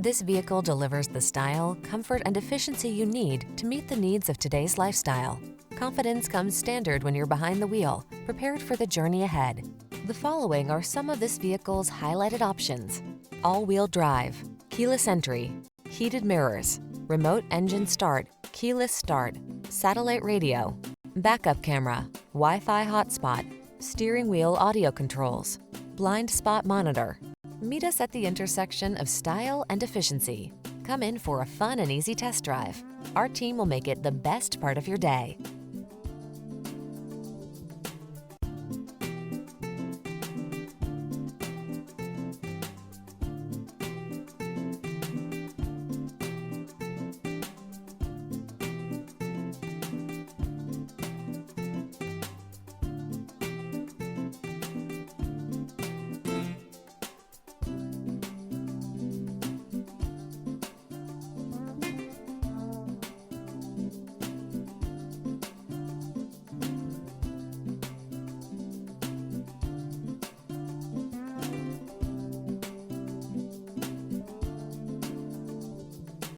This vehicle delivers the style, comfort, and efficiency you need to meet the needs of today's lifestyle. Confidence comes standard when you're behind the wheel, prepared for the journey ahead. The following are some of this vehicle's highlighted options: all-wheel drive, keyless entry, heated mirrors, remote engine start, keyless start, satellite radio, backup camera, Wi-Fi hotspot, steering wheel audio controls, blind spot monitor. Meet us at the intersection of style and efficiency. Come in for a fun and easy test drive. Our team will make it the best part of your day.